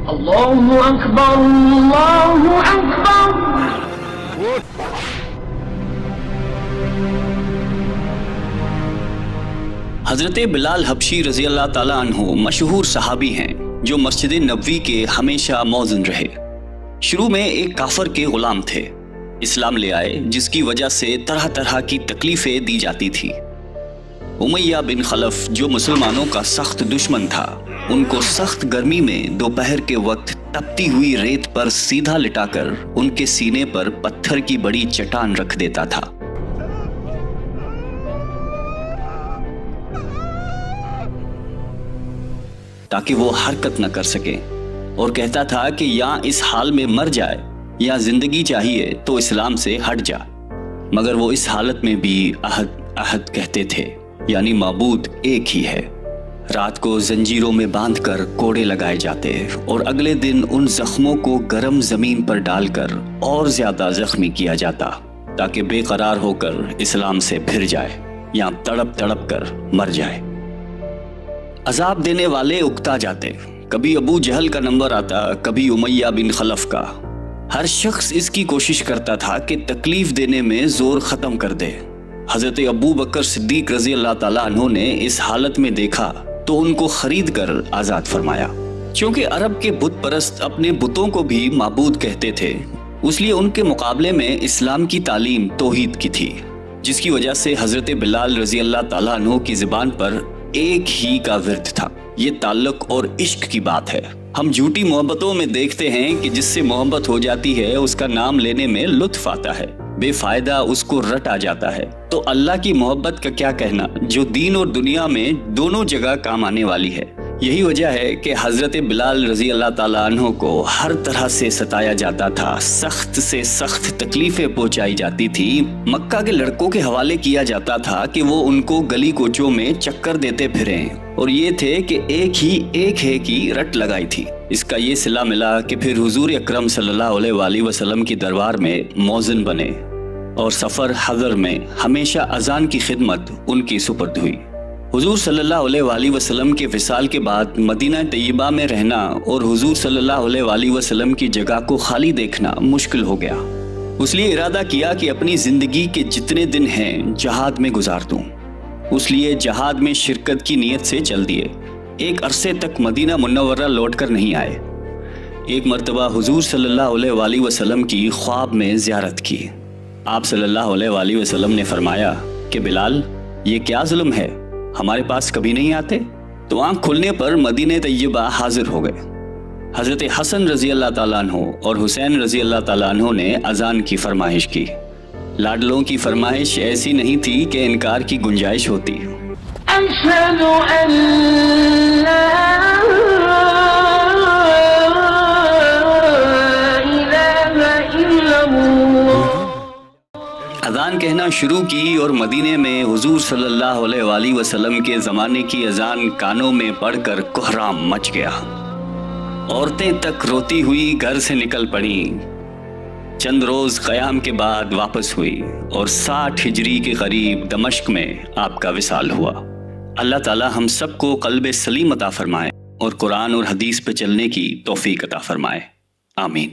اللہ اکبر اللہ اکبر۔ حضرت بلال حبشی رضی اللہ تعالیٰ عنہ مشہور صحابی ہیں جو مسجد نبوی کے ہمیشہ موذن رہے۔ شروع میں ایک کافر کے غلام تھے، اسلام لے آئے جس کی وجہ سے طرح طرح کی تکلیفیں دی جاتی تھی۔ امیہ بن خلف جو مسلمانوں کا سخت دشمن تھا، ان کو سخت گرمی میں دوپہر کے وقت تپتی ہوئی ریت پر سیدھا لٹا کر ان کے سینے پر پتھر کی بڑی چٹان رکھ دیتا تھا۔ تاکہ وہ حرکت نہ کر سکے، اور کہتا تھا کہ یا اس حال میں مر جائے یا زندگی چاہیے تو اسلام سے ہٹ جا۔ مگر وہ اس حالت میں بھی احد کہتے تھے، یعنی معبود ایک ہی ہے۔ رات کو زنجیروں میں باندھ کر کوڑے لگائے جاتے اور اگلے دن ان زخموں کو گرم زمین پر ڈال کر اور زیادہ زخمی کیا جاتا تاکہ بے قرار ہو کر اسلام سے پھر جائے یا تڑپ تڑپ کر مر جائے۔ عذاب دینے والے اکتا جاتے، کبھی ابو جہل کا نمبر آتا، کبھی امیہ بن خلف کا۔ ہر شخص اس کی کوشش کرتا تھا کہ تکلیف دینے میں زور ختم کر دے۔ حضرت ابو بکر صدیق رضی اللہ تعالیٰ عنہ نے اس حالت میں دیکھا تو ان کو خرید کر آزاد فرمایا۔ چونکہ عرب کے بت پرست اپنے بتوں کو بھی معبود کہتے تھے، اس لیے ان کے مقابلے میں اسلام کی تعلیم توحید کی تھی، جس کی وجہ سے حضرت بلال رضی اللہ تعالیٰ عنہ کی زبان پر ایک ہی کا ورد تھا۔ یہ تعلق اور عشق کی بات ہے۔ ہم جھوٹی محبتوں میں دیکھتے ہیں کہ جس سے محبت ہو جاتی ہے اس کا نام لینے میں لطف آتا ہے، بے فائدہ اس کو رٹ آ جاتا ہے۔ تو اللہ کی محبت کا کیا کہنا، جو دین اور دنیا میں دونوں جگہ کام آنے والی ہے۔ یہی وجہ ہے کہ حضرت بلال رضی اللہ تعالیٰ عنہ کو ہر طرح سے ستایا جاتا تھا، سخت سے سخت تکلیفیں پہنچائی جاتی تھی۔ مکہ کے لڑکوں کے حوالے کیا جاتا تھا کہ وہ ان کو گلی کوچوں میں چکر دیتے پھریں، اور یہ تھے کہ ایک ہے کی رٹ لگائی تھی۔ اس کا یہ صلہ ملا کہ پھر حضور اکرم صلی اللہ علیہ وآلہ وسلم کی دربار میں موذن بنے، اور سفر حضر میں ہمیشہ اذان کی خدمت ان کی سپرد ہوئی۔ حضور صلی اللہ علیہ وآلہ وسلم کے وصال کے بعد مدینہ طیبہ میں رہنا اور حضور صلی اللہ علیہ وآلہ وسلم کی جگہ کو خالی دیکھنا مشکل ہو گیا۔ اس لیے ارادہ کیا کہ اپنی زندگی کے جتنے دن ہیں جہاد میں گزار دوں۔ اس لیے جہاد میں شرکت کی نیت سے چل دیے۔ ایک عرصے تک مدینہ منورہ لوٹ کر نہیں آئے۔ ایک مرتبہ حضور صلی اللہ علیہ وآلہ وسلم کی خواب میں زیارت کی۔ آپ صلی اللہ علیہ وآلہ وسلم نے فرمایا کہ بلال، یہ کیا ظلم ہے، ہمارے پاس کبھی نہیں آتے؟ تو آنکھ کھلنے پر مدینہ طیبہ حاضر ہو گئے۔ حضرت حسن رضی اللہ تعالیٰ عنہ اور حسین رضی اللہ تعالیٰ عنہ نے اذان کی فرمائش کی۔ لاڈلوں کی فرمائش ایسی نہیں تھی کہ انکار کی گنجائش ہوتی۔ اشہد ان لا اذان کہنا شروع کی اور مدینے میں حضور صلی اللہ علیہ وآلہ وسلم کے زمانے کی اذان کانوں میں پڑھ کر کوہرام مچ گیا۔ عورتیں تک روتی ہوئی گھر سے نکل پڑیں۔ چند روز قیام کے بعد واپس ہوئی اور 60 ہجری کے قریب دمشق میں آپ کا وصال ہوا۔ اللہ تعالی ہم سب کو قلب سلیم عطا فرمائے اور قرآن اور حدیث پہ چلنے کی توفیق عطا فرمائے، آمین۔